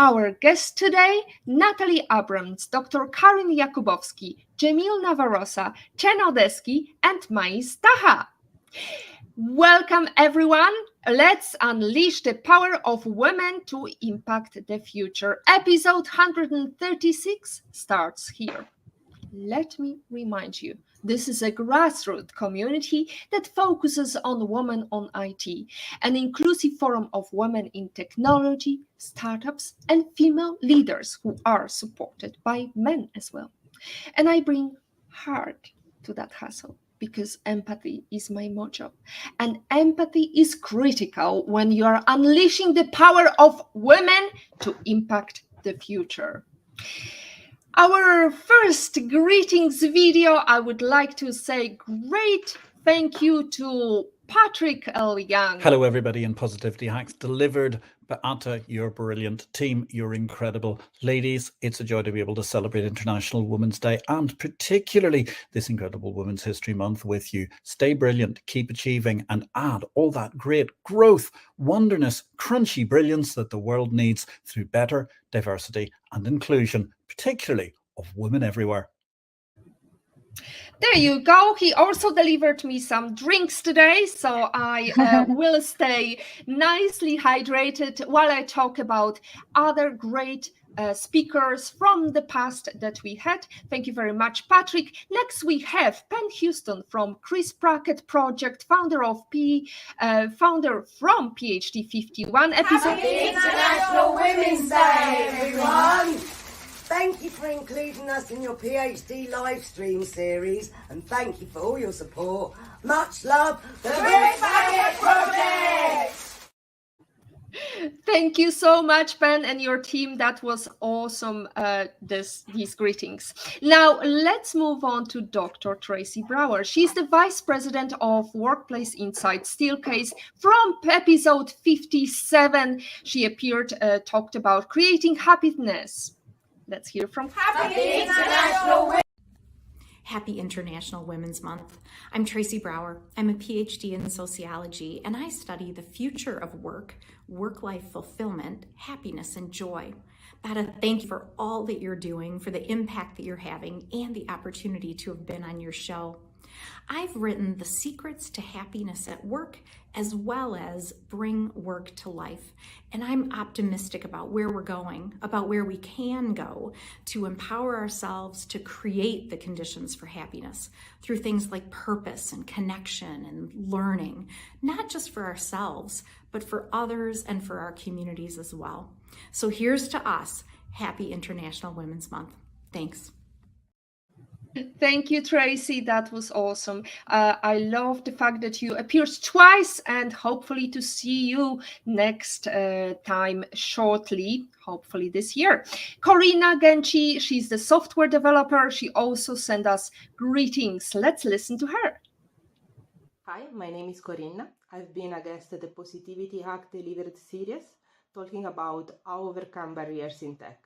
Our guests today, Natalie Abrahams, Dr. Karin Jakubowski, Jemille Navarosa, Chen Odesky, and Mais Taha. Welcome everyone. Let's unleash the power of women to impact the future. Episode 136 starts here. Let me remind you, this is a grassroots community that focuses on women on IT, an inclusive forum of women in technology, startups, and female leaders who are supported by men as well. And I bring heart to that hustle because empathy is my motto. And empathy is critical when you are unleashing the power of women to impact the future. Our first greetings video, I would like to say great thank you to Patrick L. Young. Hello everybody in Positivity Hacks delivered. Beata, you're brilliant. Team, you're incredible. Ladies, it's a joy to be able to celebrate International Women's Day and particularly this incredible Women's History Month with you. Stay brilliant, keep achieving and add all that great growth, wonderness, crunchy brilliance that the world needs through better diversity and inclusion, particularly of women everywhere. There you go. He also delivered me some drinks today, so I will stay nicely hydrated while I talk about other great speakers from the past that we had. Thank you very much, Patrick. Next, we have Penn Houston from Chris Prackett Project, founder from PhD 51 episode. Happy International Women's Day, everyone! Thank you for including us in your PhD live stream series, and thank you for all your support. Much love, the Chris Prackett Project! Thank you so much, Ben, and your team. That was awesome, these greetings. Now, let's move on to Dr. Tracy Brower. She's the Vice President of Workplace Insight Steelcase from episode 57. She appeared, talked about creating happiness. Let's hear from Happy International Women's Month. I'm Tracy Brower. I'm a PhD in sociology, and I study the future of work, work-life fulfillment, happiness, and joy. Beata, thank you for all that you're doing, for the impact that you're having, and the opportunity to have been on your show. I've written The Secrets to Happiness at Work, as well as Bring Work to Life. And I'm optimistic about where we're going, about where we can go to empower ourselves to create the conditions for happiness through things like purpose and connection and learning, not just for ourselves, but for others and for our communities as well. So here's to us. Happy International Women's Month. Thanks. Thank you, Tracy. That was awesome. I love the fact that you appeared twice and hopefully to see you next time shortly, hopefully this year. Corina Genci, she's the software developer. She also sent us greetings. Let's listen to her. Hi, my name is Corinna. I've been a guest at the Positivity Hack Delivered series talking about how overcome barriers in tech.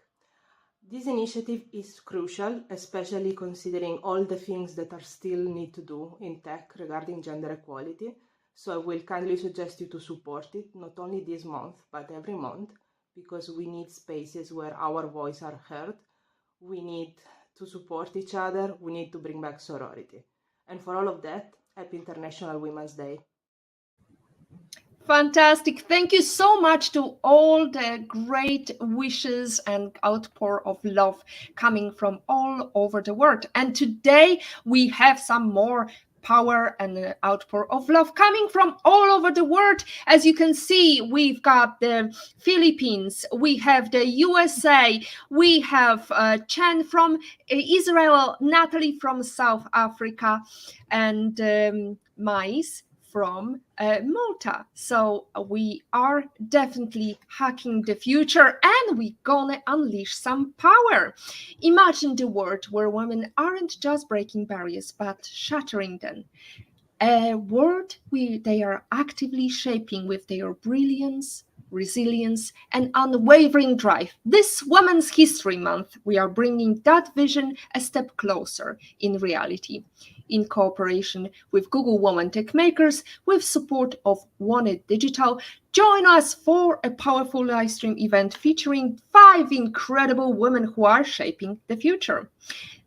This initiative is crucial, especially considering all the things that are still need to do in tech regarding gender equality. So I will kindly suggest you to support it, not only this month, but every month, because we need spaces where our voices are heard. We need to support each other. We need to bring back sorority. And for all of that, happy International Women's Day. Fantastic. Thank you so much to all the great wishes and outpour of love coming from all over the world. And today we have some more power and outpour of love coming from all over the world. As you can see, we've got the Philippines, we have the USA, we have Chen from Israel, Natalie from South Africa, and Mais from Malta. So we are definitely hacking the future and we're gonna unleash some power. Imagine the world where women aren't just breaking barriers, but shattering them. A world they are actively shaping with their brilliance, resilience, and unwavering drive. This Women's History Month, we are bringing that vision a step closer in reality. in cooperation with Google Woman Tech Makers with support of Wanted Digital. Join us for a powerful live stream event featuring 5 incredible women who are shaping the future.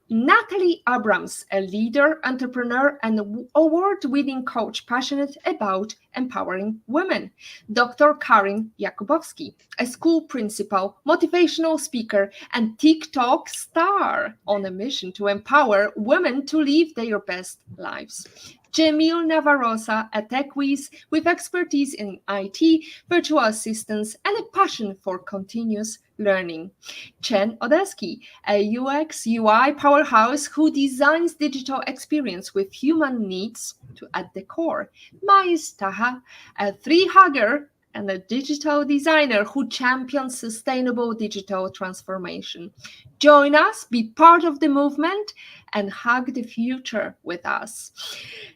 Natalie Abrahams, a leader, entrepreneur, and award-winning coach passionate about empowering women. Dr. Karin Jakubowski, a school principal, motivational speaker, and TikTok star on a mission to empower women to live their best lives. Jemille Navarosa, a tech whiz with expertise in IT, virtual assistants, and a passion for continuous learning. Chen Odesky, a UX UI powerhouse who designs digital experience with human needs at the core. Mais Taha, a tree-hugger and a digital designer who champions sustainable digital transformation. Join us, be part of the movement, and hug the future with us.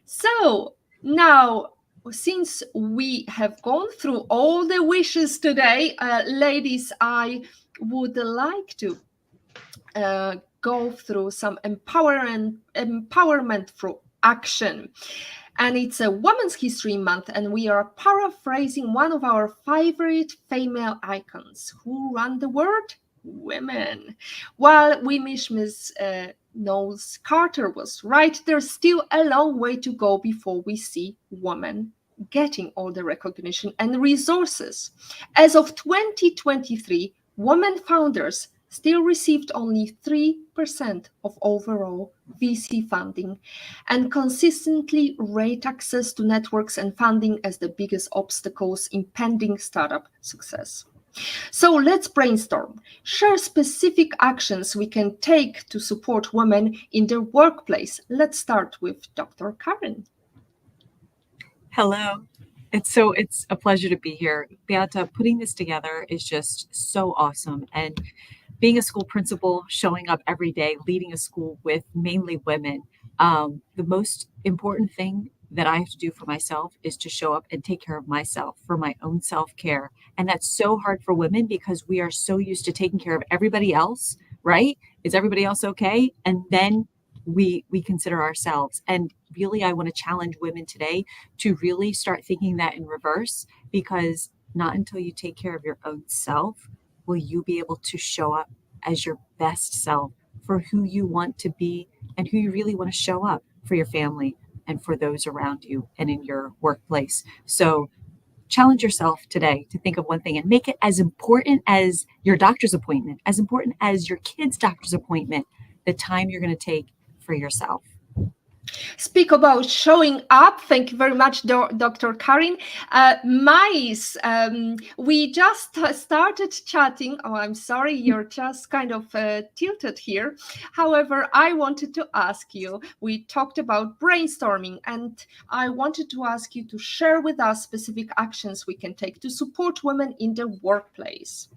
So now, since we have gone through all the wishes today, ladies, I would like to go through some empowerment through action. And it's a Women's History Month, and we are paraphrasing one of our favorite female icons. Who run the world? Women. While we wish Miss Knowles Carter was right, there's still a long way to go before we see women getting all the recognition and resources. As of 2023, women founders still received only 3% of overall VC funding and consistently rate access to networks and funding as the biggest obstacles impending startup success. So let's brainstorm, share specific actions we can take to support women in their workplace. Let's start with Dr. Karin. Hello. It's a pleasure to be here. Beata, putting this together is just so awesome. And being a school principal, showing up every day, leading a school with mainly women, the most important thing that I have to do for myself is to show up and take care of myself for my own self-care. And that's so hard for women because we are so used to taking care of everybody else, right? Is everybody else okay? And then we consider ourselves. And really, I want to challenge women today to really start thinking that in reverse, because not until you take care of your own self will you be able to show up as your best self for who you want to be and who you really want to show up for your family and for those around you and in your workplace. So challenge yourself today to think of one thing and make it as important as your doctor's appointment, as important as your kid's doctor's appointment, the time you're going to take for yourself. Speak about showing up. Thank you very much, Dr. Karin. Mais, we just started chatting. Oh, I'm sorry, you're just kind of tilted here. However, I wanted to ask you, we talked about brainstorming, and I wanted to ask you to share with us specific actions we can take to support women in the workplace.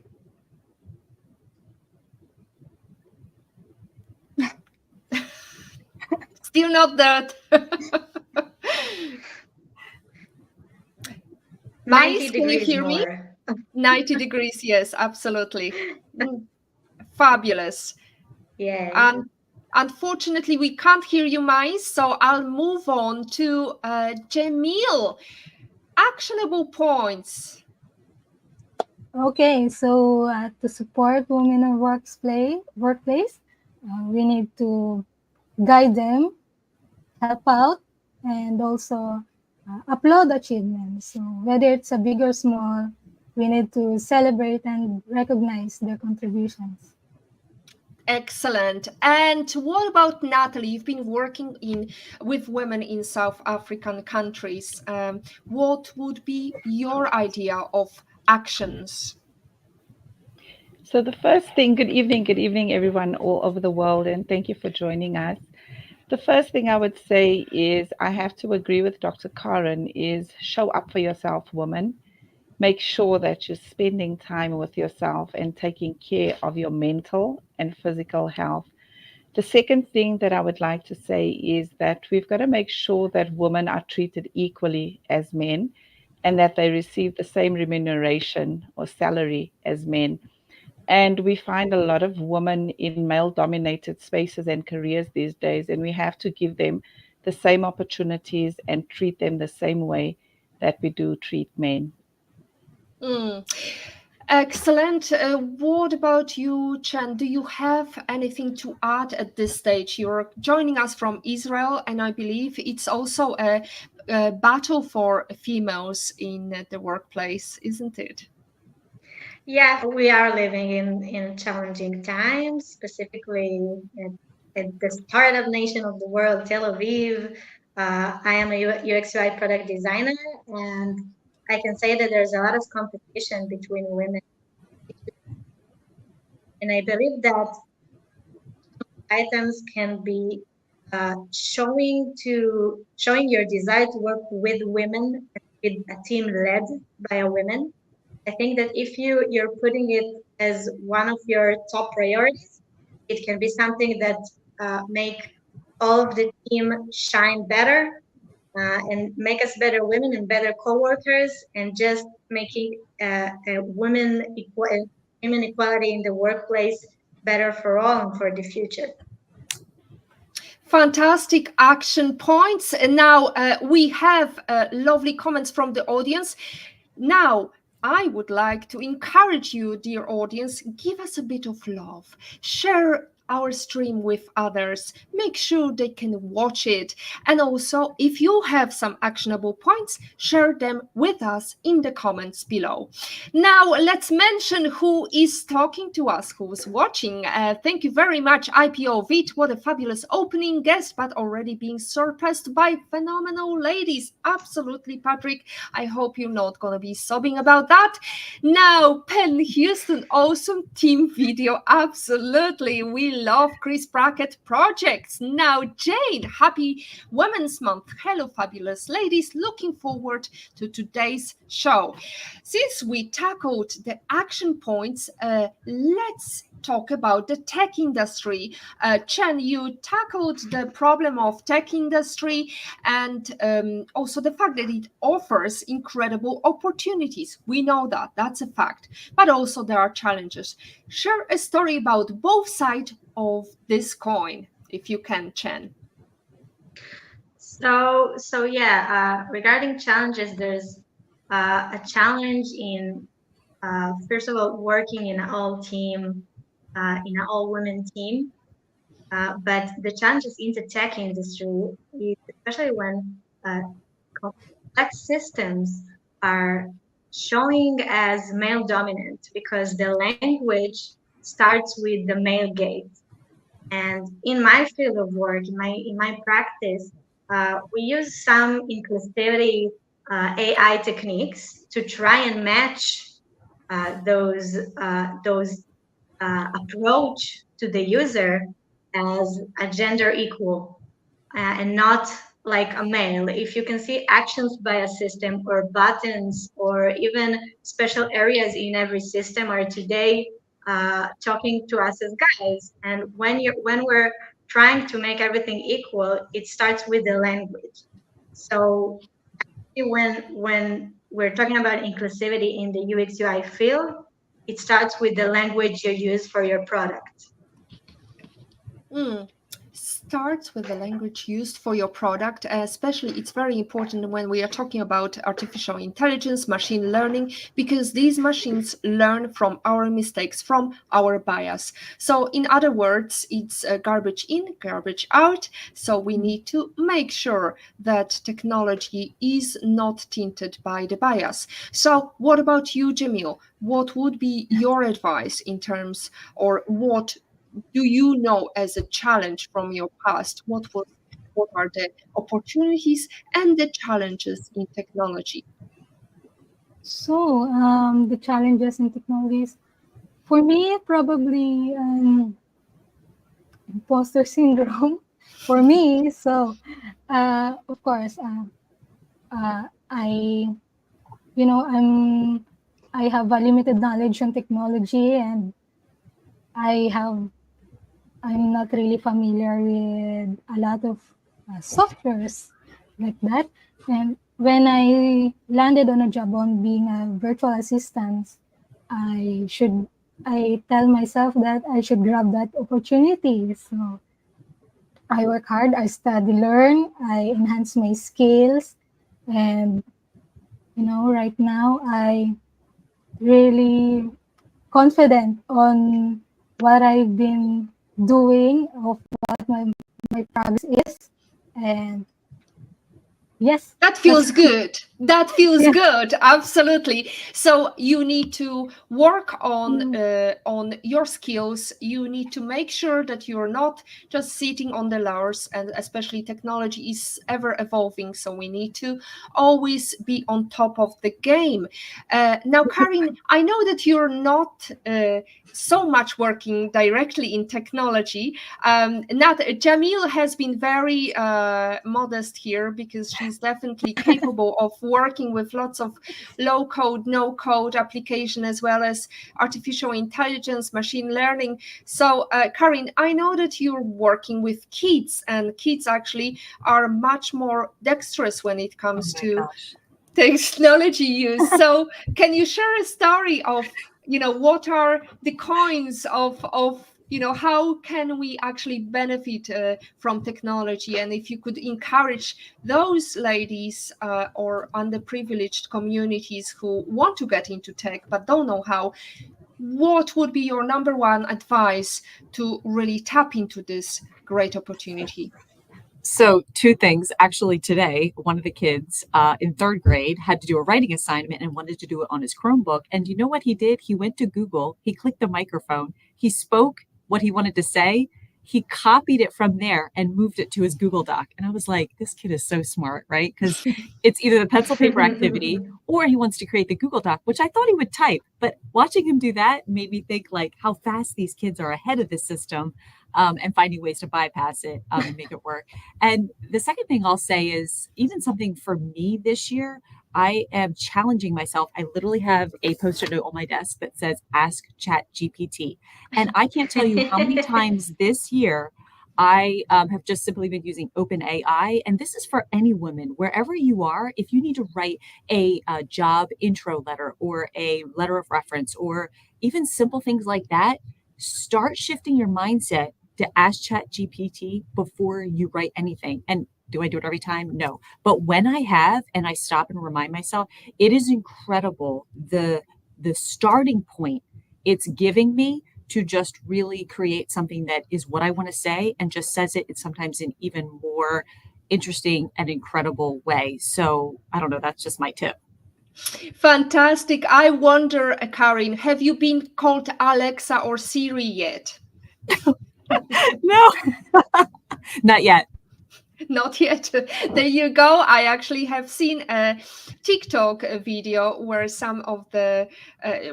Still not that. 90 can you hear more. me? 90 degrees, yes, absolutely. Fabulous. Yeah. Unfortunately, we can't hear you, Mais, so I'll move on to Jemille. Actionable points. Okay, so to support women in workplace, we need to guide them, help out, and also applaud achievements. So whether it's a big or small, we need to celebrate and recognize their contributions. Excellent. And what about Natalie? You've been working with women in South African countries. What would be your idea of actions? So the first thing, good evening, everyone all over the world, and thank you for joining us. The first thing I would say is I have to agree with Dr. Karin is show up for yourself, woman. Make sure that you're spending time with yourself and taking care of your mental and physical health. The second thing that I would like to say is that we've got to make sure that women are treated equally as men and that they receive the same remuneration or salary as men. And we find a lot of women in male-dominated spaces and careers these days, and we have to give them the same opportunities and treat them the same way that we do treat men. Excellent. What about you, Chen? Do you have anything to add at this stage? You're joining us from Israel, and I believe it's also a battle for females in the workplace, isn't it? Yeah, we are living in challenging times, specifically at the startup nation of the world, Tel Aviv. I am a UX UI product designer, and I can say that there's a lot of competition between women. And I believe that items can be showing your desire to work with women, with a team led by a woman. I think that if you're putting it as one of your top priorities, it can be something that make all of the team shine better and make us better women and better co-workers, and just making a women equality in the workplace better for all and for the future. Fantastic action points. And now we have lovely comments from the audience. Now, I would like to encourage you, dear audience, give us a bit of love. Share our stream with others. Make sure they can watch it. And also, if you have some actionable points, share them with us in the comments below. Now, let's mention who is talking to us, who's watching. Thank you very much, IPO Vit. What a fabulous opening guest, but already being surpassed by phenomenal ladies. Absolutely, Patrick. I hope you're not going to be sobbing about that. Now, Penn Houston, awesome team video. Absolutely. We love Chris Brackett projects. Now, Jane, happy Women's Month. Hello, fabulous ladies. Looking forward to today's show. Since we tackled the action points, let's talk about the tech industry. Chen, you tackled the problem of tech industry and also the fact that it offers incredible opportunities. We know that, that's a fact. But also there are challenges. Share a story about both sides of this coin, if you can, Chen. So yeah, regarding challenges, there's a challenge in first of all working in an all team, in an all women team. But the challenges in the tech industry, especially when complex systems are showing as male dominant, because the language starts with the male gaze. And in my field of work, in my practice, we use some inclusivity AI techniques to try and match those approach to the user as a gender equal and not like a male. If you can see actions by a system or buttons or even special areas in every system are today talking to us as guys. And when we're trying to make everything equal, it starts with the language. So when we're talking about inclusivity in the UX UI field, it starts with the language you use for your product. Starts with the language used for your product. Especially, it's very important when we are talking about artificial intelligence, machine learning, because these machines learn from our mistakes, from our bias. So in other words, it's garbage in, garbage out. So we need to make sure that technology is not tinted by the bias. So what about you, Jemille? What would be your advice in terms, or what do you know as a challenge from your past? What are the opportunities and the challenges in technology? So the challenges in technologies, for me, probably imposter syndrome for me. So of course, I have a limited knowledge on technology, and I'm not really familiar with a lot of softwares like that. And when I landed on a job on being a virtual assistant, I tell myself that I should grab that opportunity. So I work hard, I study, learn, I enhance my skills, and right now I really confident on what I've been doing, of what my progress is, and yes, That feels good. That feels Yeah. good. Absolutely. So you need to work on your skills. You need to make sure that you're not just sitting on the laurels, and especially technology is ever evolving. So we need to always be on top of the game. Now, Karin, I know that you're not so much working directly in technology. Jemille has been very modest here, because she's definitely capable of working with lots of low code, no code application, as well as artificial intelligence, machine learning. So, Karin, I know that you're working with kids, and kids actually are much more dexterous when it comes to technology use. So, can you share a story of, what are the coins of how can we actually benefit from technology, and if you could encourage those ladies or underprivileged communities who want to get into tech but don't know how, what would be your number one advice to really tap into this great opportunity? So, two things. Actually, today, one of the kids in third grade had to do a writing assignment and wanted to do it on his Chromebook. And you know what he did? He went to Google, he clicked the microphone, he spoke what he wanted to say, he copied it from there and moved it to his Google Doc. And I was like, this kid is so smart, right? Because it's either the pencil paper activity or he wants to create the Google Doc, which I thought he would type. But watching him do that made me think like how fast these kids are ahead of the system. And finding ways to bypass it and make it work. And the second thing I'll say is even something for me this year, I am challenging myself. I literally have a post-it note on my desk that says, ask Chat GPT. And I can't tell you how many times this year I have just simply been using OpenAI. And this is for any woman, wherever you are, if you need to write a job intro letter or a letter of reference, or even simple things like that, start shifting your mindset to ask Chat GPT before you write anything. And do I do it every time? No. But when I have, and I stop and remind myself, it is incredible the starting point it's giving me to just really create something that is what I want to say, and just says it sometimes in even more interesting and incredible way. So I don't know, that's just my tip. Fantastic. I wonder, Karin, have you been called Alexa or Siri yet? No, not yet. Not yet. There you go. I actually have seen a TikTok video where some of the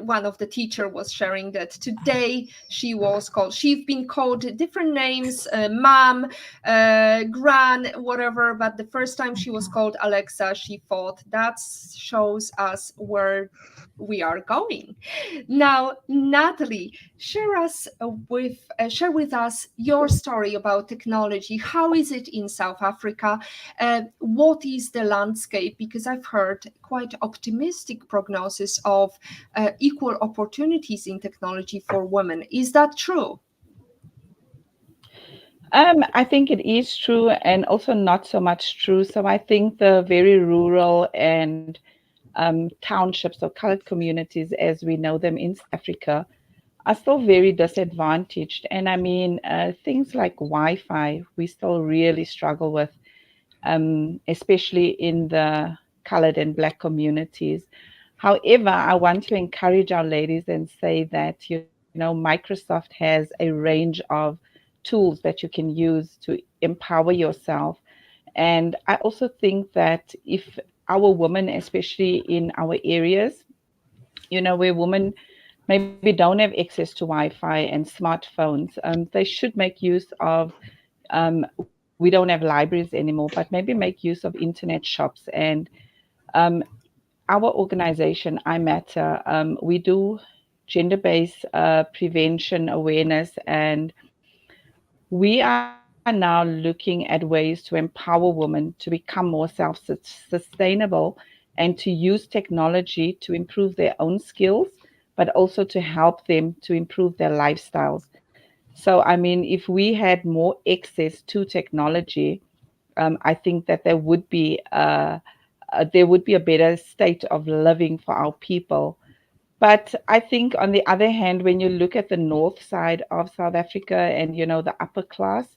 one of the teacher was sharing that today she's been called different names, mom, gran, whatever, but the first time she was called Alexa, she thought that shows us where we are going. Now, Natalie, share with us your story about technology. How is it in South Africa? What is the landscape? Because I've heard quite optimistic prognosis of equal opportunities in technology for women. Is that true? I think it is true, and also not so much true. So I think the very rural and townships or colored communities, as we know them in South Africa, are still very disadvantaged. And I mean, things like Wi-Fi, we still really struggle with, especially in the colored and Black communities. However, I want to encourage our ladies and say that, Microsoft has a range of tools that you can use to empower yourself. And I also think that if our women, especially in our areas, where women maybe don't have access to Wi-Fi and smartphones, they should make use of, we don't have libraries anymore, but maybe make use of internet shops. And our organization, I Matter, we do gender-based prevention awareness, and we are now looking at ways to empower women to become more self-sustainable and to use technology to improve their own skills, but also to help them to improve their lifestyles. So, I mean, if we had more access to technology, I think that there would be a better state of living for our people. But I think, on the other hand, when you look at the north side of South Africa and, the upper class,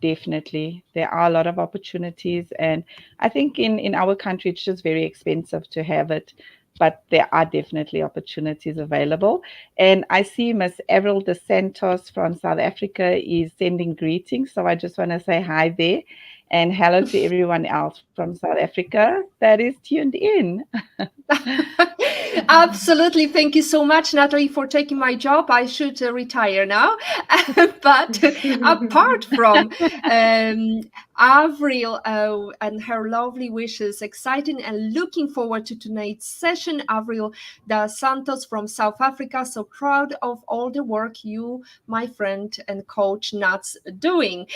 definitely there are a lot of opportunities. And I think in our country, it's just very expensive to have it. But there are definitely opportunities available. And I see Miss Avril De Santos from South Africa is sending greetings. So I just want to say hi there. And hello to everyone else from South Africa that is tuned in. Absolutely. Thank you so much, Natalie, for taking my job. I should retire now. But apart from Avril and her lovely wishes, exciting and looking forward to tonight's session, Avril Da Santos from South Africa. So proud of all the work you, my friend and coach Nat's doing.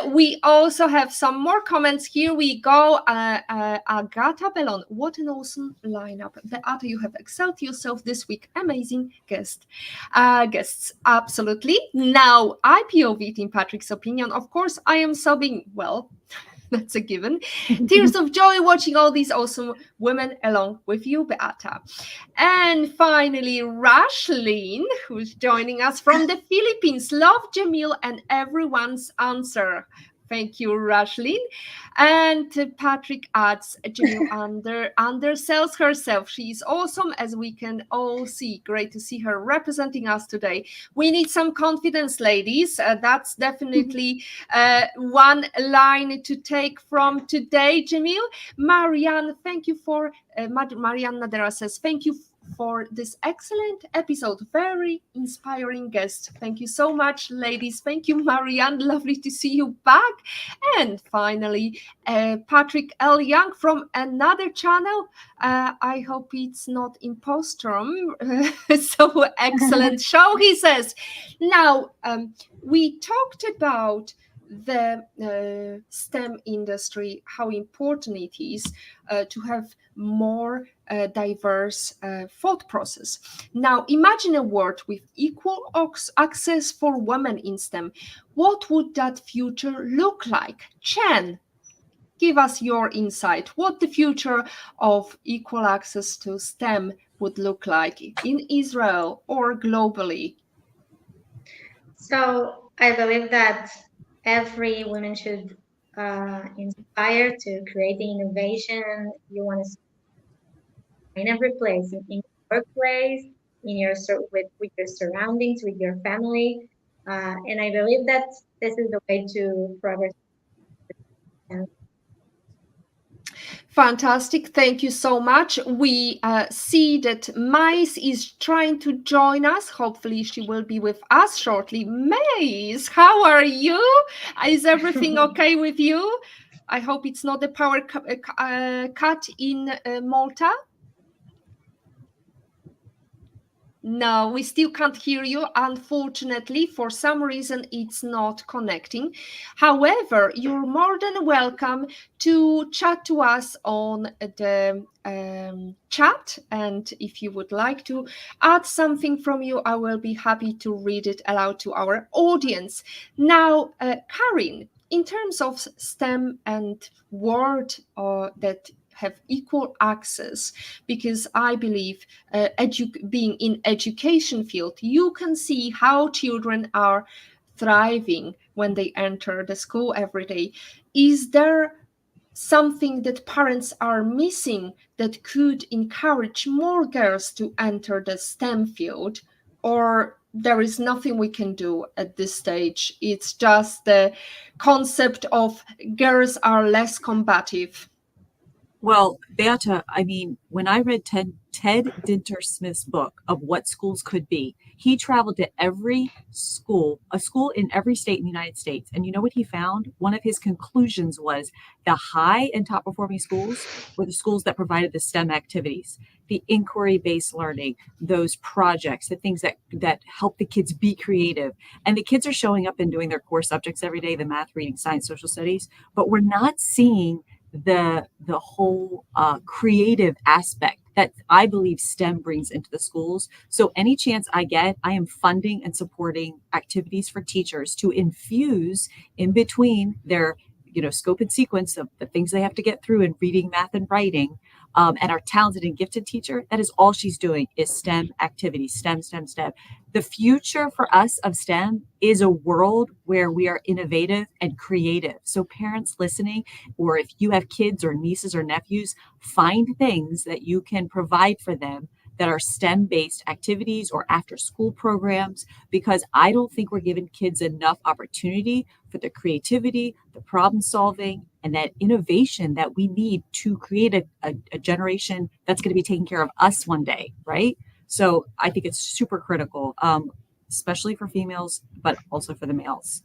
We also have some more comments. Here we go. Agata Bellon, what an awesome lineup. Beata, you have excelled yourself this week. Amazing guests, absolutely. Now, I POV'd in Patrick's opinion. Of course, I am sobbing. Well, that's a given. Tears of joy watching all these awesome women along with you, Beata. And finally, Rashlyn, who's joining us from the Philippines. Love Jemille and everyone's answer. Thank you, Rashlyn. And Patrick adds, Jemille undersells herself. She is awesome, as we can all see. Great to see her representing us today. We need some confidence, ladies. That's definitely one line to take from today, Jemille. Marianne, thank you for, Marianne Nadera says, thank you for this excellent episode. Very inspiring guest. Thank you so much, ladies. Thank you, Marianne. Lovely to see you back. And finally, Patrick L. Young from another channel. I hope it's not Impostrum. So excellent show, he says. Now, we talked about the STEM industry, how important it is to have more diverse thought process. Now, imagine a world with equal access for women in STEM. What would that future look like? Chen, give us your insight. What the future of equal access to STEM would look like in Israel or globally? So I believe that every woman should inspire to create the innovation you want to see in every place, in your workplace, in your with your surroundings, with your family, and I believe that this is the way to progress. Fantastic. Thank you so much. We see that Mais is trying to join us. Hopefully she will be with us shortly. Mais, how are you? Is everything okay with you? I hope it's not a power cut in Malta. No, we still can't hear you. Unfortunately, for some reason, it's not connecting. However, you're more than welcome to chat to us on the chat. And if you would like to add something from you, I will be happy to read it aloud to our audience. Now, Karin, in terms of STEM and word that have equal access, because I believe being in education field, you can see how children are thriving when they enter the school every day. Is there something that parents are missing that could encourage more girls to enter the STEM field, or there is nothing we can do at this stage? It's just the concept of girls are less combative. Well, Beata, I mean, when I read Ted Dinter-Smith's book of what schools could be, he traveled to every school, a school in every state in the United States. And you know what he found? One of his conclusions was the high and top performing schools were the schools that provided the STEM activities, the inquiry-based learning, those projects, the things that help the kids be creative. And the kids are showing up and doing their core subjects every day, the math, reading, science, social studies, but we're not seeing the whole creative aspect that I believe STEM brings into the schools. So any chance I get, I am funding and supporting activities for teachers to infuse in between their scope and sequence of the things they have to get through in reading, math, and writing, and our talented and gifted teacher. That is all she's doing is STEM activities, STEM, STEM, STEM. The future for us of STEM is a world where we are innovative and creative. So parents listening, or if you have kids or nieces or nephews, find things that you can provide for them that are STEM-based activities or after-school programs, because I don't think we're giving kids enough opportunity for the creativity, the problem solving, and that innovation that we need to create a generation that's going to be taking care of us one day, right? So I think it's super critical, especially for females, but also for the males.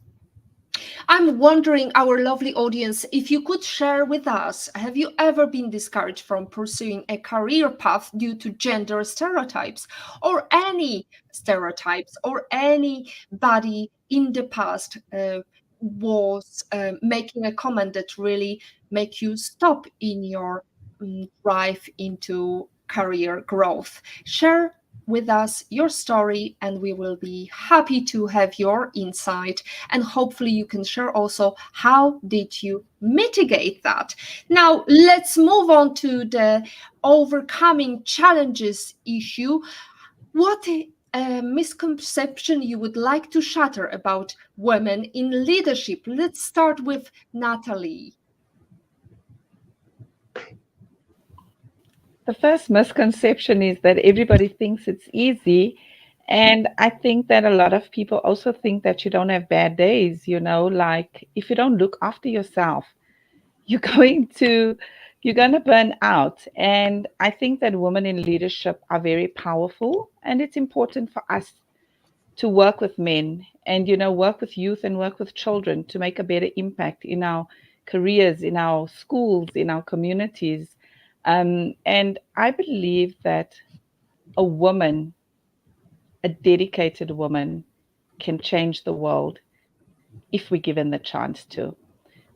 I'm wondering, our lovely audience, if you could share with us, have you ever been discouraged from pursuing a career path due to gender stereotypes, or any stereotypes, or anybody in the past was making a comment that really make you stop in your drive into career growth? Share with us your story, and we will be happy to have your insight, and hopefully you can share also how did you mitigate that. Now let's move on to the overcoming challenges issue. What misconception you would like to shatter about women in leadership? Let's start with Natalie. The first misconception is that everybody thinks it's easy. And I think that a lot of people also think that you don't have bad days, like if you don't look after yourself, you're going to burn out. And I think that women in leadership are very powerful, and it's important for us to work with men and, work with youth and work with children to make a better impact in our careers, in our schools, in our communities. And I believe that a woman, a dedicated woman, can change the world if we're given the chance to.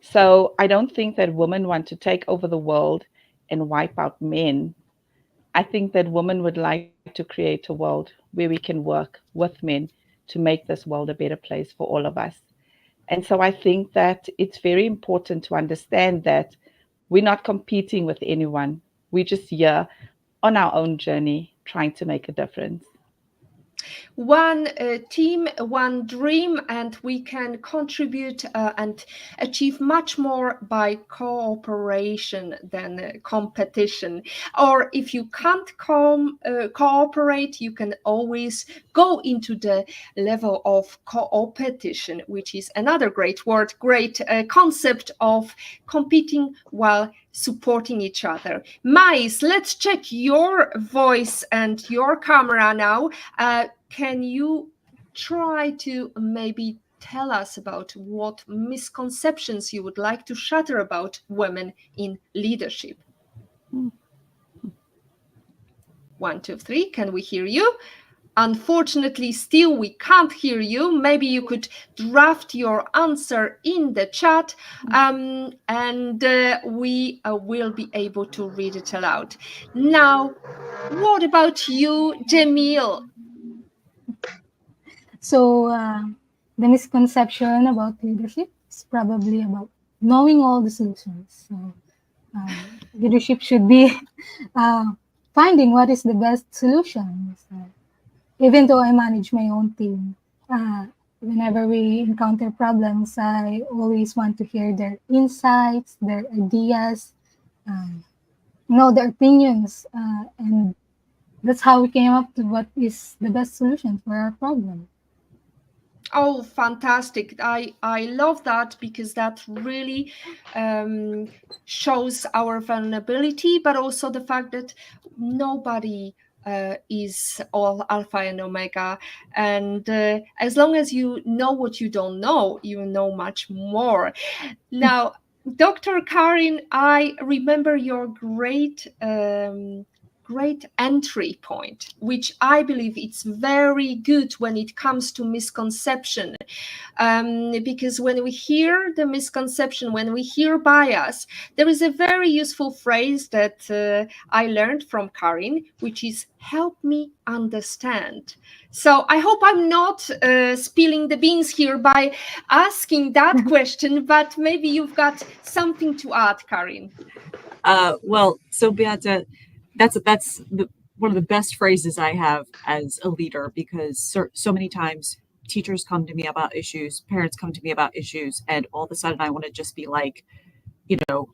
So I don't think that women want to take over the world and wipe out men. I think that women would like to create a world where we can work with men to make this world a better place for all of us. And so I think that it's very important to understand that we're not competing with anyone. We're just here on our own journey, trying to make a difference. One team, one dream, and we can contribute and achieve much more by cooperation than competition. Or if you can't cooperate, you can always go into the level of co-opetition, which is another great word, great concept of competing while supporting each other. Mais, let's check your voice and your camera now. Can you try to maybe tell us about what misconceptions you would like to shatter about women in leadership? 1, 2, 3. Can we hear you? Unfortunately, still we can't hear you. Maybe you could draft your answer in the chat, and we will be able to read it aloud. Now, what about you, Jemille? So the misconception about leadership is probably about knowing all the solutions. So leadership should be finding what is the best solution. So, even though I manage my own team, whenever we encounter problems, I always want to hear their insights, their ideas, their opinions, and that's how we came up to what is the best solution for our problem. Oh, fantastic. I love that, because that really shows our vulnerability, but also the fact that nobody is all alpha and omega. And as long as you know what you don't know, you know much more. Now, Dr. Karin, I remember your great great entry point, which I believe it's very good when it comes to misconception. Because when we hear the misconception, when we hear bias, there is a very useful phrase that I learned from Karin, which is help me understand. So I hope I'm not spilling the beans here by asking that question, but maybe you've got something to add, Karin. Well, so Beata, that's one of the best phrases I have as a leader, because so many times teachers come to me about issues, parents come to me about issues, and all of a sudden I want to just be like,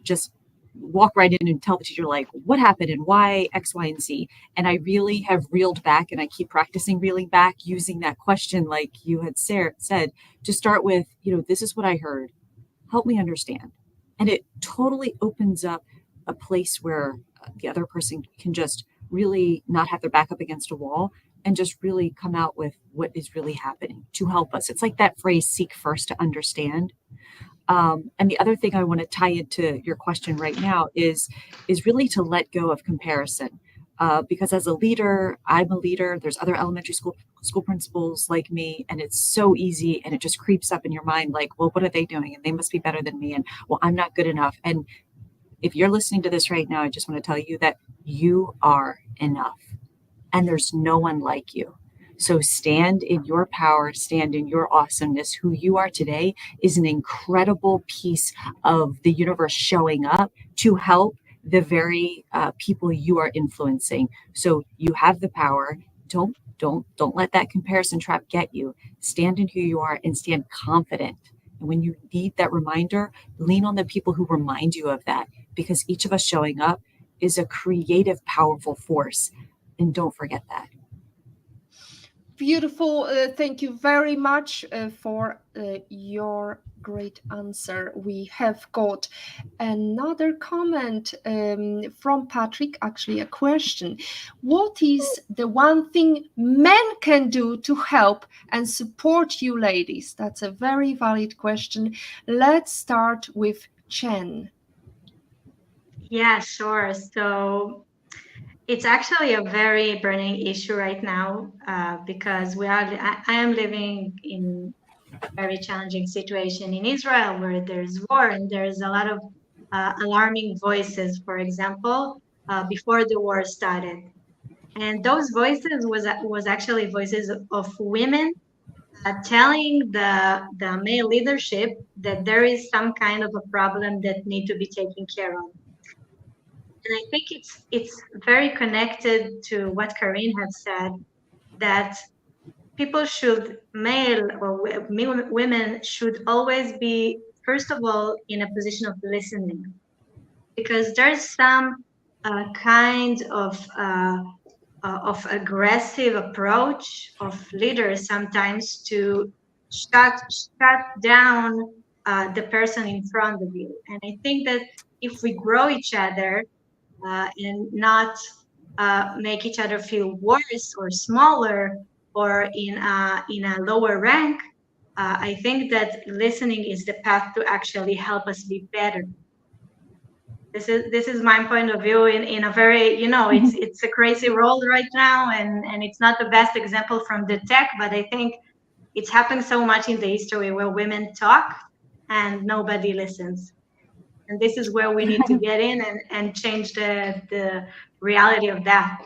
just walk right in and tell the teacher, like, what happened and why X, Y, and Z. And I really have reeled back, and I keep practicing reeling back using that question, like you had said, to start with, this is what I heard. Help me understand. And it totally opens up a place where the other person can just really not have their back up against a wall and just really come out with what is really happening to help us. It's like that phrase, seek first to understand. And the other thing I want to tie into your question right now is really to let go of comparison. Because as a leader, I'm a leader. There's other elementary school principals like me, and it's so easy, and it just creeps up in your mind like, well, what are they doing? And they must be better than me. And well, I'm not good enough. And if you're listening to this right now, I just want to tell you that you are enough, and there's no one like you. So stand in your power, stand in your awesomeness. Who you are today is an incredible piece of the universe showing up to help the very people you are influencing. So you have the power. Don't let that comparison trap get you. Stand in who you are and stand confident. And when you need that reminder, lean on the people who remind you of that, because each of us showing up is a creative, powerful force. And don't forget that. Beautiful. Thank you very much for your great answer. We have got another comment from Patrick, actually a question. What is the one thing men can do to help and support you ladies? That's a very valid question. Let's start with Chen. Yeah, sure. So it's actually a very burning issue right now because I am living in a very challenging situation in Israel where there's war and there's a lot of alarming voices, for example, before the war started. And those voices was actually voices of women telling the male leadership that there is some kind of a problem that need to be taken care of. And I think it's very connected to what Karin had said, that people should, male or women should always be, first of all, in a position of listening, because there's some kind of aggressive approach of leaders sometimes to shut down the person in front of you. And I think that if we grow each other and not make each other feel worse or smaller or in a lower rank, I think that listening is the path to actually help us be better. This is my point of view in a very, it's a crazy world right now, and it's not the best example from the tech, but I think it's happened so much in the history where women talk and nobody listens. And this is where we need to get in and change the reality of that.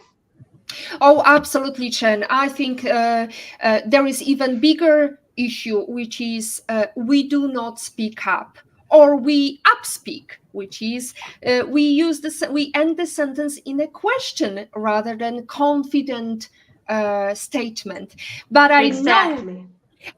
Oh, absolutely, Chen. I think there is even bigger issue, which is we do not speak up, or we upspeak, which is we end the sentence in a question rather than confident statement. But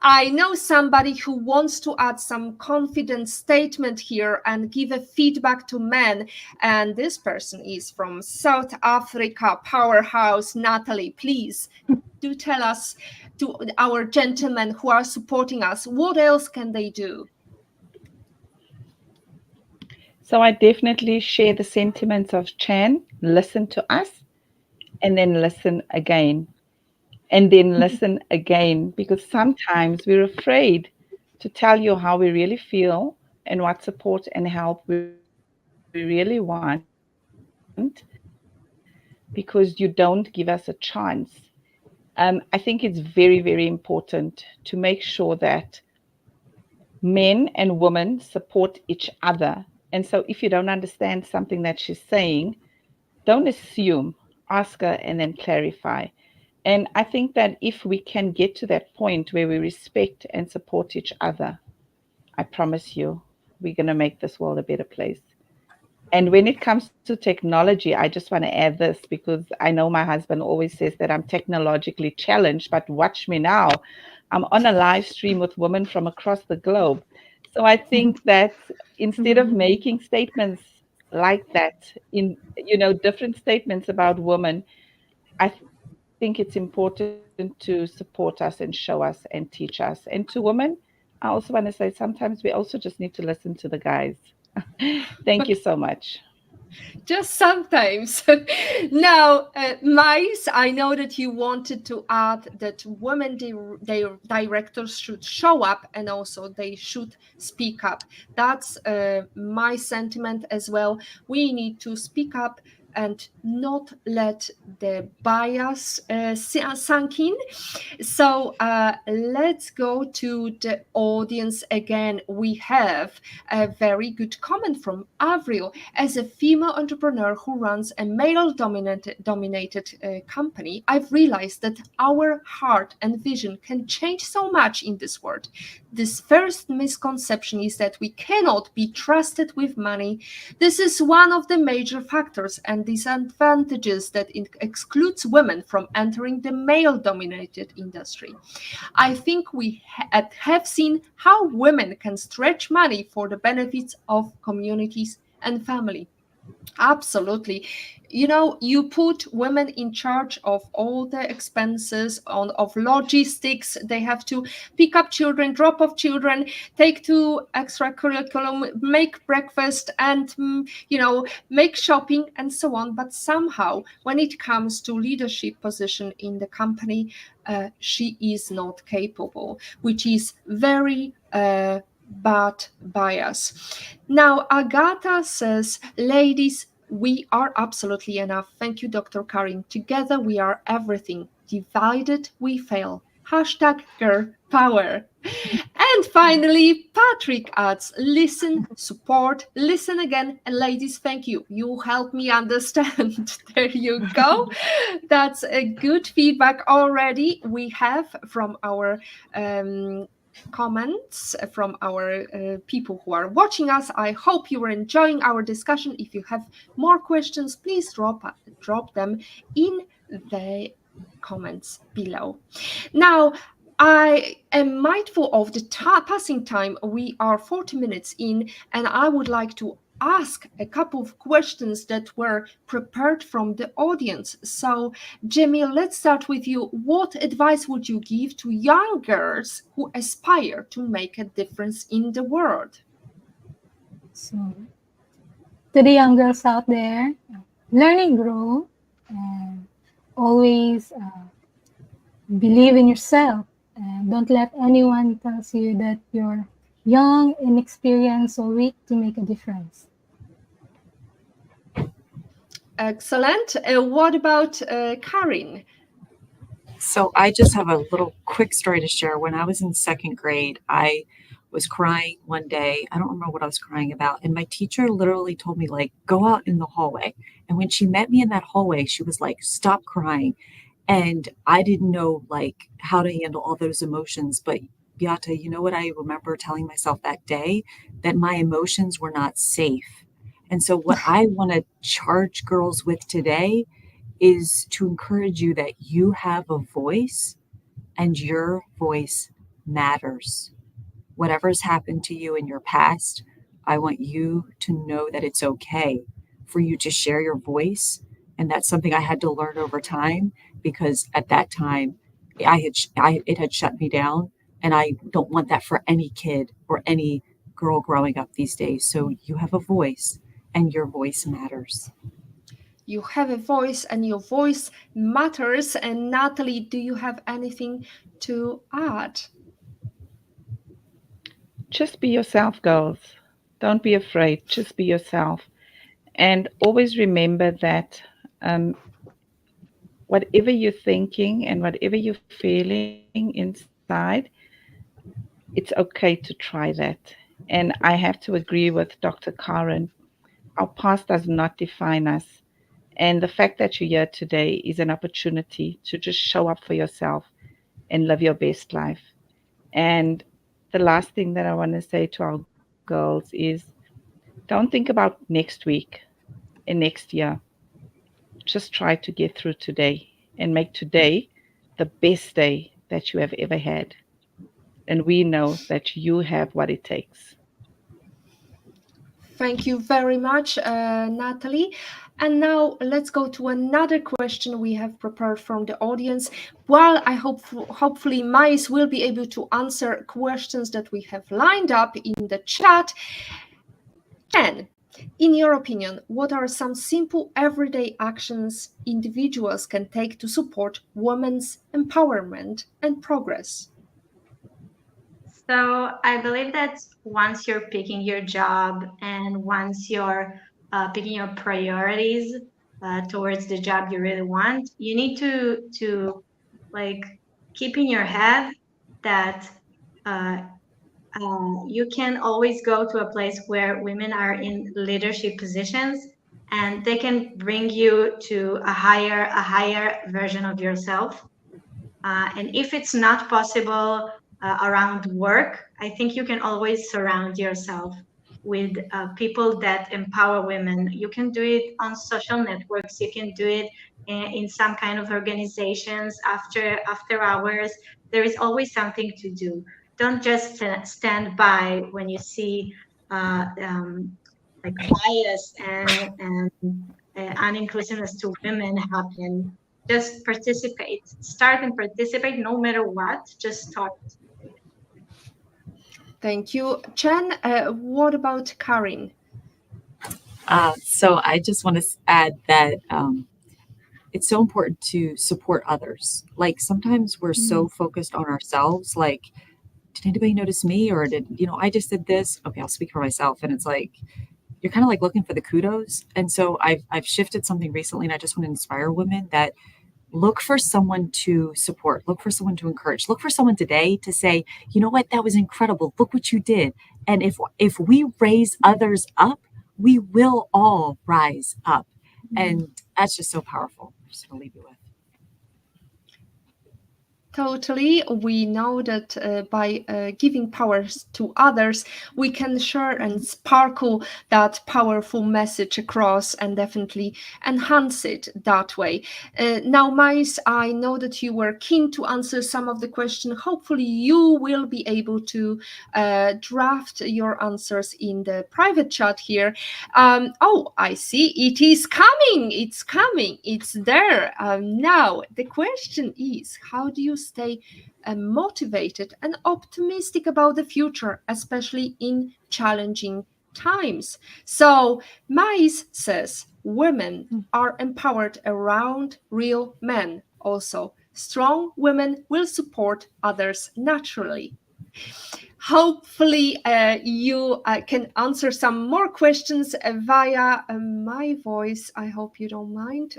I know somebody who wants to add some confident statement here and give a feedback to men. And this person is from South Africa, powerhouse. Natalie, please do tell us, to our gentlemen who are supporting us, what else can they do? So I definitely share the sentiments of Chan. Listen to us and then listen again. And then listen again, because sometimes we're afraid to tell you how we really feel and what support and help we really want. But because you don't give us a chance. I think it's very, very important to make sure that men and women support each other. And so if you don't understand something that she's saying, don't assume, ask her and then clarify. And I think that if we can get to that point where we respect and support each other, I promise you, we're going to make this world a better place. And when it comes to technology, I just want to add this because I know my husband always says that I'm technologically challenged, but watch me now. I'm on a live stream with women from across the globe. So I think that instead of making statements like that in, different statements about women, I think it's important to support us and show us and teach us. And to women, I also want to say sometimes we also just need to listen to the guys. Thank you so much. Just sometimes. Now, Mais, I know that you wanted to add that women, their directors should show up and also they should speak up. That's my sentiment as well. We need to speak up and not let the bias sunk in. So let's go to the audience again. We have a very good comment from Avril. As a female entrepreneur who runs a male-dominated company, I've realized that our heart and vision can change so much in this world. This first misconception is that we cannot be trusted with money. This is one of the major factors and disadvantages that excludes women from entering the male-dominated industry. I think we have seen how women can stretch money for the benefits of communities and family. Absolutely. You put women in charge of all the expenses of logistics. They have to pick up children, drop off children, take to extracurriculum, make breakfast, and make shopping and so on. But somehow, when it comes to leadership position in the company, she is not capable, which is very bad bias. Now, Agatha says, ladies, we are absolutely enough. Thank you, Dr. Karin. Together we are everything. Divided we fail. Hashtag girl power. And finally, Patrick adds, listen, support, listen again. And ladies, thank you. You helped me understand. There you go. That's a good feedback already we have from our comments from our people who are watching us. I hope you are enjoying our discussion. If you have more questions, please drop them in the comments below. Now, I am mindful of the passing time. We are 40 minutes in, and I would like to ask a couple of questions that were prepared from the audience. So, Jemille, let's start with you. What advice would you give to young girls who aspire to make a difference in the world? So, to the young girls out there, learn and grow, and always believe in yourself. And don't let anyone tell you that you're young, inexperienced, or weak to make a difference. Excellent. What about Karin? So I just have a little quick story to share. When I was in second grade, I was crying one day. I don't remember what I was crying about. And my teacher literally told me, like, go out in the hallway. And when she met me in that hallway, she was like, stop crying. And I didn't know, like, how to handle all those emotions. But Beata, you know what I remember telling myself that day? That my emotions were not safe. And so what I want to charge girls with today is to encourage you that you have a voice and your voice matters. Whatever has happened to you in your past, I want you to know that it's okay for you to share your voice. And that's something I had to learn over time, because at that time it had shut me down, and I don't want that for any kid or any girl growing up these days. So you have a voice and your voice matters. You have a voice and your voice matters. And Natalie, do you have anything to add? Just be yourself, girls. Don't be afraid. Just be yourself. And always remember that whatever you're thinking and whatever you're feeling inside, it's okay to try that. And I have to agree with Dr. Karen. Our past does not define us. And the fact that you're here today is an opportunity to just show up for yourself and live your best life. And the last thing that I want to say to our girls is don't think about next week and next year. Just try to get through today and make today the best day that you have ever had. And we know that you have what it takes. Thank you very much, Natalie. And now let's go to another question we have prepared from the audience. While I hope, hopefully, Mais will be able to answer questions that we have lined up in the chat. Chen, in your opinion, what are some simple everyday actions individuals can take to support women's empowerment and progress? So I believe that once you're picking your job and once you're picking your priorities towards the job you really want, you need to like keep in your head that you can always go to a place where women are in leadership positions and they can bring you to a higher version of yourself. And if it's not possible around work, I think you can always surround yourself with people that empower women. You can do it on social networks. You can do it in some kind of organizations after hours. There is always something to do. Don't just stand by when you see like bias and uninclusiveness to women happen. Just participate. Start and participate no matter what. Just start. Thank you. Chen, what about Karin? So I just want to add that it's so important to support others. Like sometimes we're so focused on ourselves, like, did anybody notice me? Or did, I just did this. Okay, I'll speak for myself. And it's like, you're kind of like looking for the kudos. And so I've shifted something recently, and I just want to inspire women that look for someone to support, look for someone to encourage, look for someone today to say, you know what, that was incredible. Look what you did. And if we raise others up, we will all rise up. And that's just so powerful. I'm just going to leave you with. Totally. We know that by giving powers to others, we can share and sparkle that powerful message across and definitely enhance it that way. Now, Mais, I know that you were keen to answer some of the questions. Hopefully, you will be able to draft your answers in the private chat here. Oh, I see. It is coming. It's coming. It's there. Now, the question is, how do you stay motivated and optimistic about the future, especially in challenging times? So Mais says women are empowered around real men. Also, strong women will support others naturally. Hopefully you can answer some more questions via my voice. I hope you don't mind.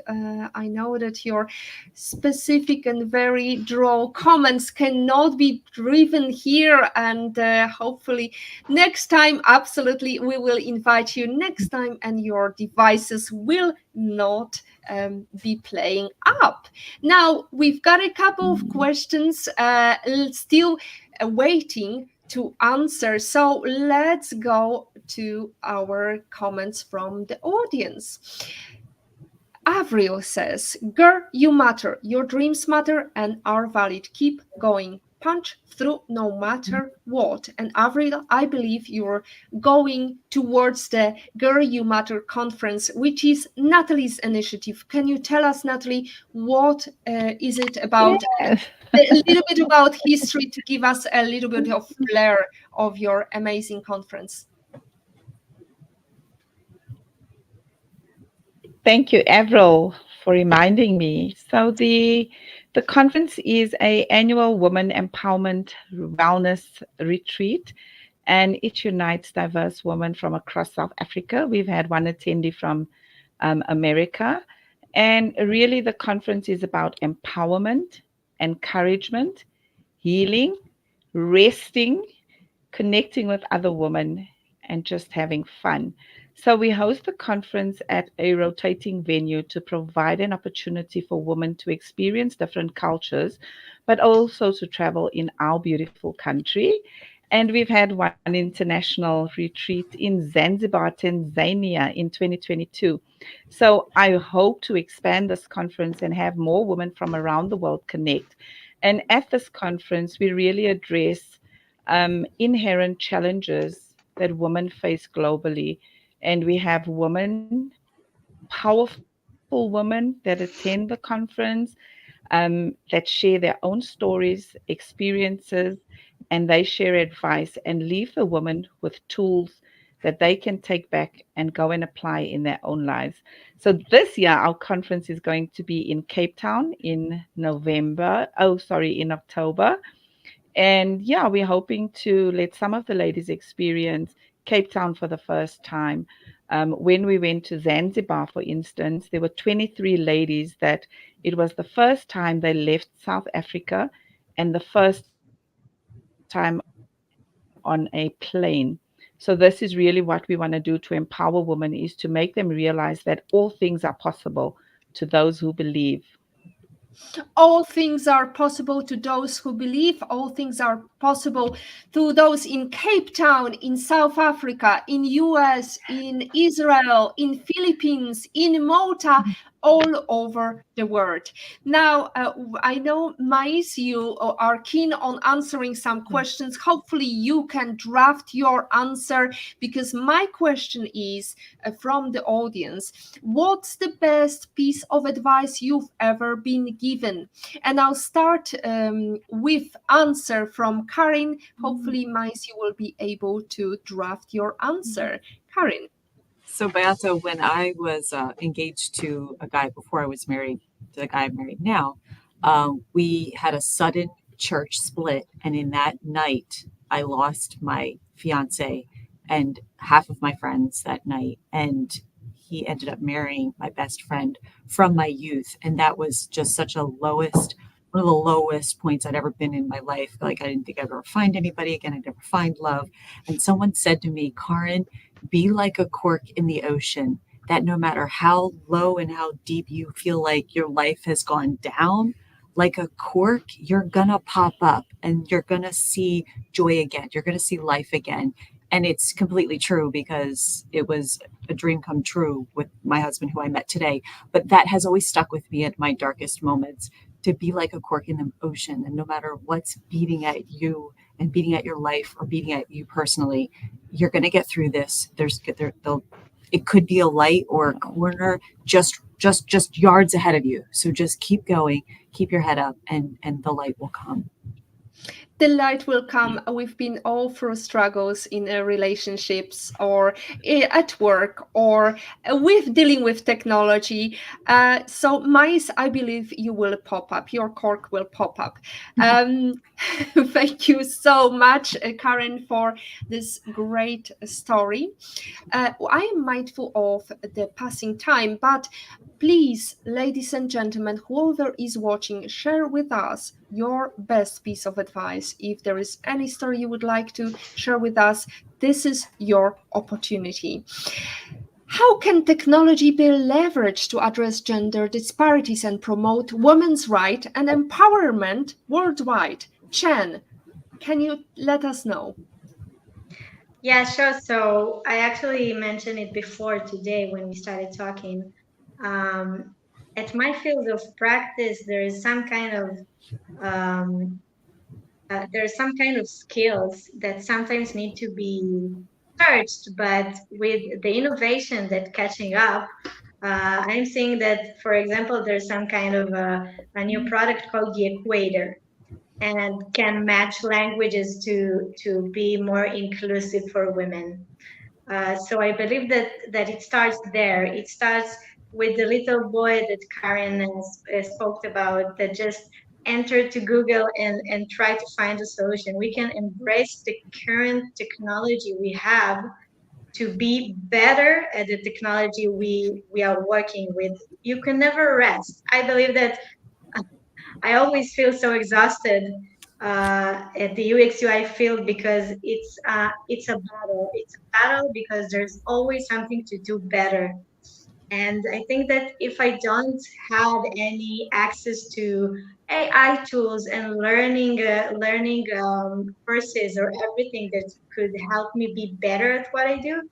I know that your specific and very droll comments cannot be driven here, and hopefully next time, absolutely, we will invite you next time and your devices will not be playing up. Now, we've got a couple of questions still waiting to answer. So let's go to our comments from the audience. Avril says, girl, you matter. Your dreams matter and are valid. Keep going. Punch through no matter what. And Avril, I believe you're going towards the Girl You Matter conference, which is Natalie's initiative. Can you tell us, Natalie, what is it about? Yes. A little bit about history to give us a little bit of flair of your amazing conference. Thank you, Avril, for reminding me. So the conference is an annual women empowerment wellness retreat, and it unites diverse women from across South Africa. We've had one attendee from America, And really, the conference is about empowerment, encouragement, healing, resting, connecting with other women, and just having fun. So, we host the conference at a rotating venue to provide an opportunity for women to experience different cultures, but also to travel in our beautiful country. And we've had one international retreat in Zanzibar, Tanzania in 2022. So I hope to expand this conference and have more women from around the world connect. And at this conference, we really address inherent challenges that women face globally. And we have women, powerful women that attend the conference, that share their own stories, experiences, and they share advice and leave the women with tools that they can take back and go and apply in their own lives. So this year, our conference is going to be in Cape Town in in October. And yeah, we're hoping to let some of the ladies experience Cape Town for the first time. When we went to Zanzibar, for instance, there were 23 ladies that it was the first time they left South Africa and the first time on a plane. So this is really what we want to do to empower women, is to make them realize that all things are possible to those who believe. All things are possible to those who believe. All things are possible to those in Cape Town, in South Africa, in US, in Israel, in Philippines, in Malta, all over the world. Now, I know, Mais, you are keen on answering some questions. Hopefully you can draft your answer, because my question is from the audience: what's the best piece of advice you've ever been given? And I'll start with answer from Karin. Hopefully, Mais, you will be able to draft your answer. Karin. So, Beata, when I was engaged to a guy before I was married to the guy I'm married now, we had a sudden church split. And in that night, I lost my fiance and half of my friends that night. And he ended up marrying my best friend from my youth. And that was just such a one of the lowest points I'd ever been in my life. Like, I didn't think I'd ever find anybody again. I'd never find love. And someone said to me, Karin, be like a cork in the ocean, that no matter how low and how deep you feel like your life has gone down, like a cork, you're gonna pop up and you're gonna see joy again. You're gonna see life again. And it's completely true, because it was a dream come true with my husband, who I met today. But that has always stuck with me at my darkest moments, to be like a cork in the ocean. And no matter what's beating at you and beating at your life or beating at you personally, you're going to get through this. It could be a light or a corner just yards ahead of you. So just keep going, keep your head up, and the light will come. The light will come. We've been all through struggles in relationships, or at work, or with dealing with technology. So, Mais, I believe you will pop up. Your cork will pop up. Thank you so much, Karin, for this great story. I am mindful of the passing time, but please, ladies and gentlemen, whoever is watching, share with us your best piece of advice. If there is any story you would like to share with us, this is your opportunity. How can technology be leveraged to address gender disparities and promote women's rights and empowerment worldwide? Chen, can you let us know? Yeah, sure. So I actually mentioned it before today when we started talking. At my field of practice, there is some kind of skills that sometimes need to be searched, but with the innovation that catching up, I'm seeing that, for example, there's some kind of a new product called the Equator, and can match languages to be more inclusive for women. So I believe that it starts there. It starts with the little boy that Karin spoke about, that just entered to Google and try to find a solution. We can embrace the current technology we have to be better at the technology we are working with. You can never rest. I believe that I always feel so exhausted at the UX UI field because it's a battle. It's a battle because there's always something to do better. And I think that if I don't have any access to AI tools and learning courses or everything that could help me be better at what I do,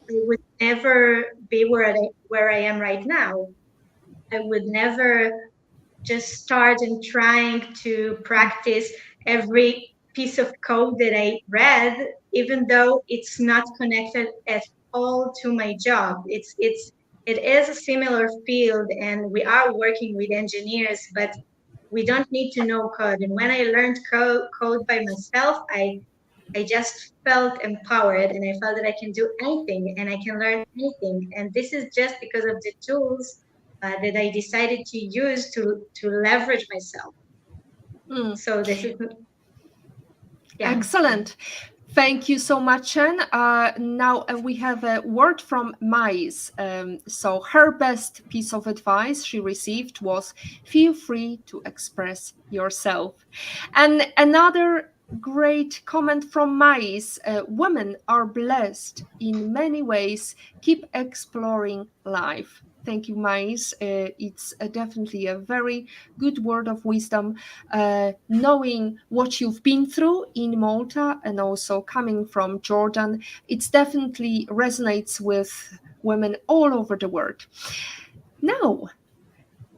I would never be where I am right now. I would never just start and trying to practice every piece of code that I read, even though it's not connected at all to my job. It is a similar field, and we are working with engineers, but we don't need to know code. And when I learned code by myself, I just felt empowered, and I felt that I can do anything and I can learn anything. And this is just because of the tools that I decided to use to leverage myself. So this is excellent. Thank you so much, Chen. Now we have a word from Mais. So her best piece of advice she received was, feel free to express yourself. And another great comment from Mais, women are blessed in many ways. Keep exploring life. Thank you, Mais. It's definitely a very good word of wisdom, knowing what you've been through in Malta and also coming from Jordan. It definitely resonates with women all over the world. Now,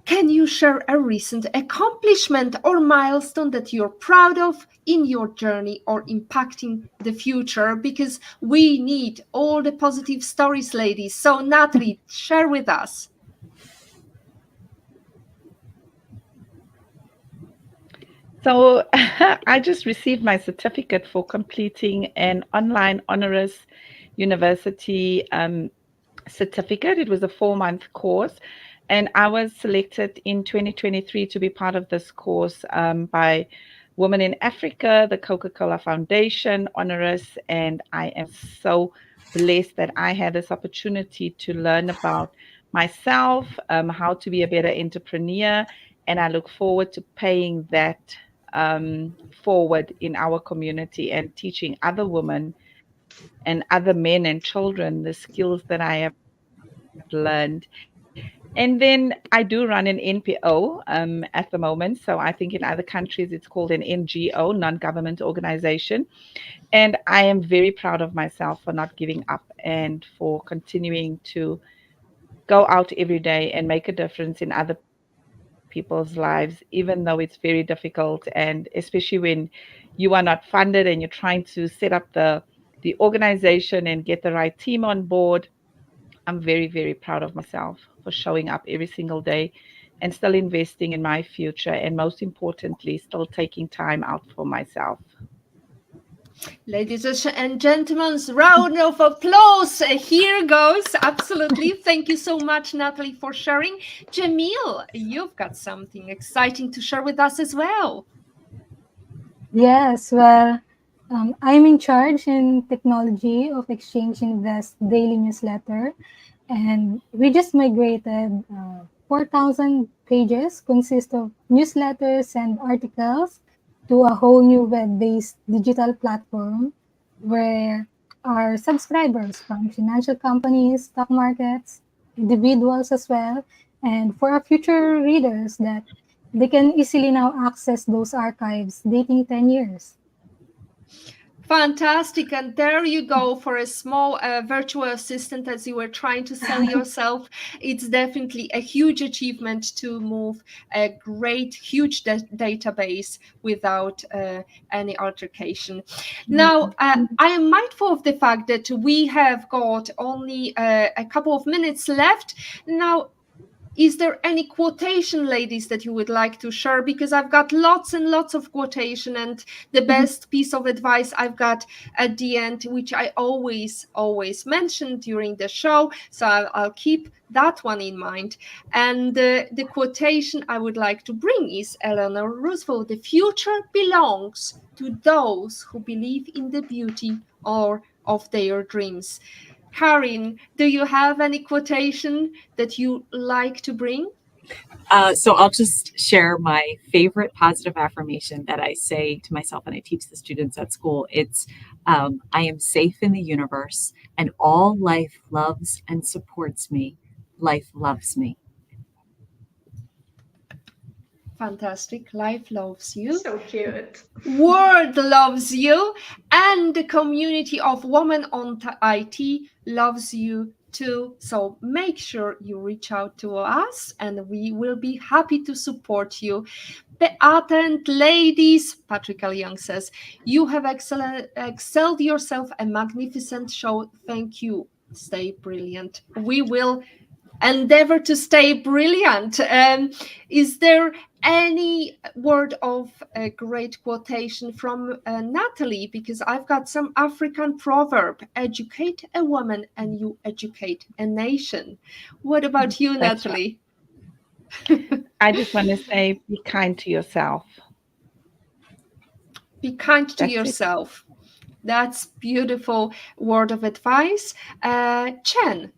can you share a recent accomplishment or milestone that you're proud of in your journey or impacting the future? Because we need all the positive stories, ladies. So, Natalie, share with us. So I just received my certificate for completing an online honoris university certificate. It was a 4-month course. And I was selected in 2023 to be part of this course by Women in Africa, the Coca-Cola Foundation, Honoris, and I am so blessed that I had this opportunity to learn about myself, how to be a better entrepreneur, and I look forward to paying that forward in our community and teaching other women and other men and children the skills that I have learned. And then I do run an NPO at the moment. So I think in other countries it's called an NGO, non-government organization. And I am very proud of myself for not giving up and for continuing to go out every day and make a difference in other people's lives, even though it's very difficult. And especially when you are not funded and you're trying to set up the organization and get the right team on board. I'm very, very proud of myself for showing up every single day and still investing in my future, and most importantly, still taking time out for myself. Ladies and gentlemen, round of applause. Here goes. Absolutely. Thank you so much, Natalie, for sharing. Jemille, you've got something exciting to share with us as well. Yes, well, I'm in charge in technology of Exchange Invest daily newsletter, and we just migrated 4,000 pages consist of newsletters and articles to a whole new web-based digital platform where our subscribers from financial companies, stock markets, individuals as well, and for our future readers that they can easily now access those archives dating 10 years. Fantastic. And there you go for a small virtual assistant as you were trying to sell yourself. It's definitely a huge achievement to move a great, huge database without any altercation. Now, I am mindful of the fact that we have got only a couple of minutes left. Now, is there any quotation, ladies, that you would like to share? Because I've got lots and lots of quotation, and the best piece of advice I've got at the end, which I always mention during the show. So I'll keep that one in mind. And the quotation I would like to bring is Eleanor Roosevelt: "The future belongs to those who believe in the beauty of their dreams." Karin, do you have any quotation that you like to bring? So I'll just share my favorite positive affirmation that I say to myself and I teach the students at school. It's, I am safe in the universe and all life loves and supports me. Life loves me. Fantastic. Life loves you. So cute. World loves you. And the community of women on IT loves you too. So make sure you reach out to us and we will be happy to support you. Beata and ladies, Patrick L. Young says, you have excelled yourself, a magnificent show. Thank you. Stay brilliant. We will endeavor to stay brilliant. Is there any word of a great quotation from Natalie? Because I've got some African proverb: educate a woman and you educate a nation. What about you, That's Natalie? Right. I just want to say, be kind to yourself. Be kind to That's it. yourself. That's beautiful word of advice. Chen.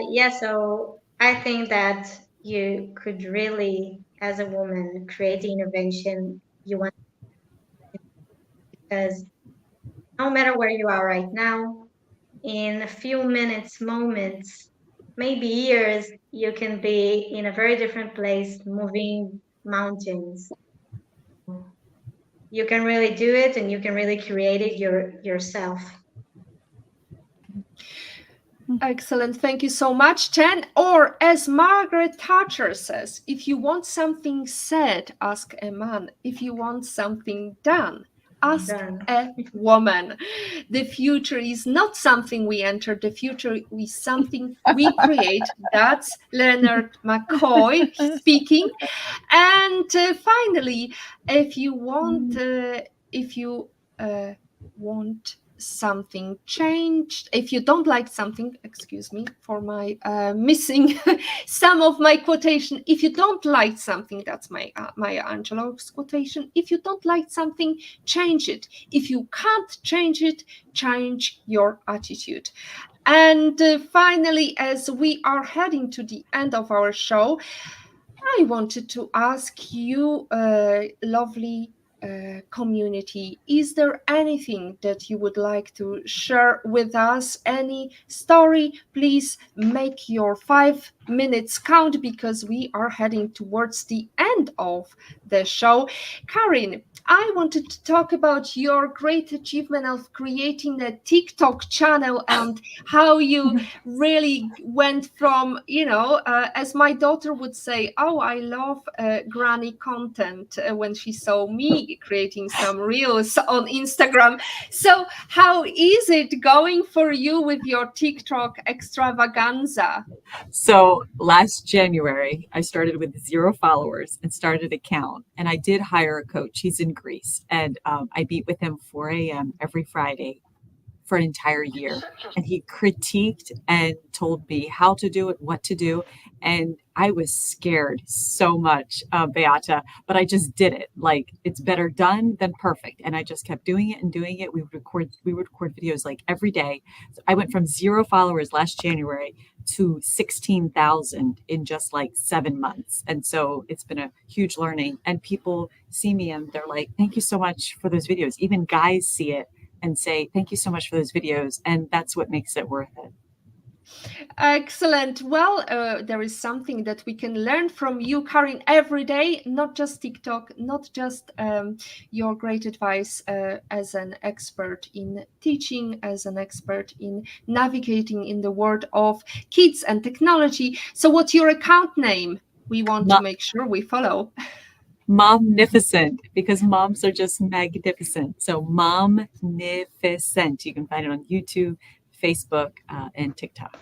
Yeah, so I think that you could really, as a woman, create the intervention you want, because no matter where you are right now, in a few minutes, moments, maybe years, you can be in a very different place, moving mountains. You can really do it and you can really create it yourself. Excellent. Thank you so much, Chen. Or as Margaret Thatcher says, if you want something said, ask a man. If you want something done, ask a woman. The future is not something we enter. The future is something we create. That's Leonard McCoy speaking. And finally, if you want something changed, if you don't like something, excuse me for my missing some of my quotation, if you don't like something, that's my Maya Angelou's quotation, if you don't like something, change it. If you can't change it, change your attitude. And finally, as we are heading to the end of our show, I wanted to ask you, lovely community, is there anything that you would like to share with us? Any story? Please make your 5 minutes count, because we are heading towards the end of the show. Karin, I wanted to talk about your great achievement of creating a TikTok channel and how you really went from, as my daughter would say, oh, I love granny content, when she saw me creating some reels on Instagram. So how is it going for you with your TikTok extravaganza? So last January, I started with 0 followers and started an account. And I did hire a coach. He's in Greece. And I meet with him 4 a.m. every Friday for an entire year. And he critiqued and told me how to do it, what to do. And I was scared so much, Beata, but I just did it. Like, it's better done than perfect. And I just kept doing it and doing it. We would record videos like every day. So I went from 0 followers last January to 16,000 in just like 7 months. And so it's been a huge learning. And people see me and they're like, thank you so much for those videos. Even guys see it and say, thank you so much for those videos. And that's what makes it worth it. Excellent. Well, there is something that we can learn from you, Karin, every day, not just TikTok, not just your great advice as an expert in teaching, as an expert in navigating in the world of kids and technology. So what's your account name? We want to make sure we follow. Momnificent, because moms are just magnificent. So Momnificent. You can find it on YouTube, Facebook, and TikTok.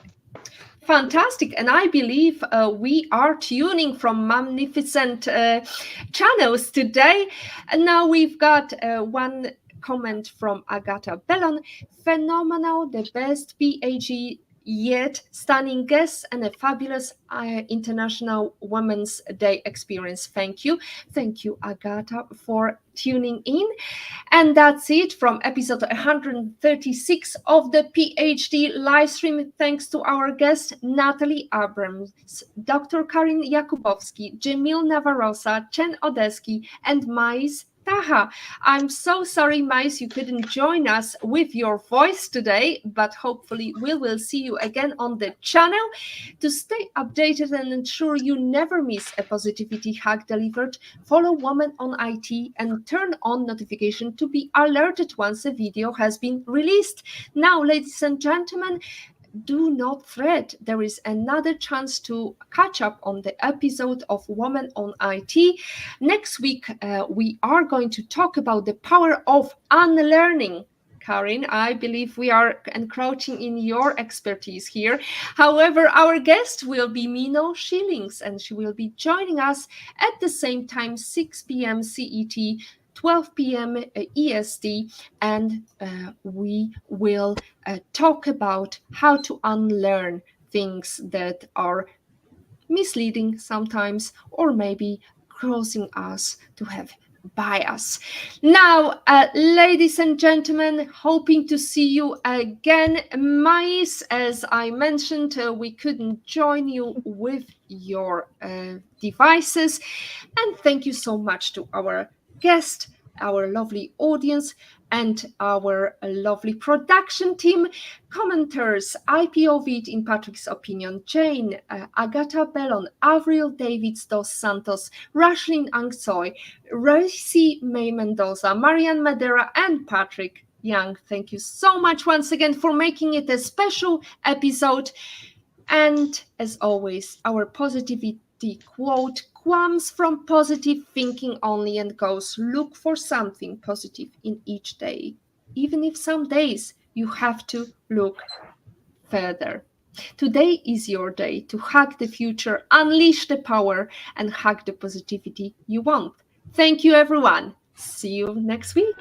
Fantastic. And I believe we are tuning from magnificent channels today. And now we've got one comment from Agata Bellon. Phenomenal, the best PhD yet stunning guests and a fabulous International Women's Day experience. Thank you. Thank you, Agata, for tuning in. And that's it from episode 136 of the PhD live stream. Thanks to our guests, Natalie Abrahams, Dr. Karin Jakubowski, Jemille Navarosa, Chen Odesky, and Mais Taha. I'm so sorry, Mais, you couldn't join us with your voice today, but hopefully we will see you again on the channel. To stay updated and ensure you never miss a positivity hack delivered, follow Women on IT and turn on notification to be alerted once a video has been released. Now, ladies and gentlemen, do not fret. There is another chance to catch up on the episode of Women on IT. Next week, we are going to talk about the power of unlearning. Karin, I believe we are encroaching in your expertise here. However, our guest will be Mino Schillings, and she will be joining us at the same time, 6 p.m. CET, 12 p.m. EST, and we will talk about how to unlearn things that are misleading sometimes, or maybe causing us to have bias. Now, ladies and gentlemen, hoping to see you again. Mais, as I mentioned, we couldn't join you with your devices. And thank you so much to our guest, our lovely audience, and our lovely production team. Commenters, IPOV in Patrick's opinion, Jane, Agata Bellon, Avril Davids dos Santos, Rashlyn Angsoy, Rosie May Mendoza, Marianne Madera, and Patrick Young. Thank you so much once again for making it a special episode. And as always, our positivity quote comes from positive thinking only and goes, look for something positive in each day, even if some days you have to look further. Today is your day to hack the future, unleash the power, and hack the positivity you want. Thank you, everyone. See you next week.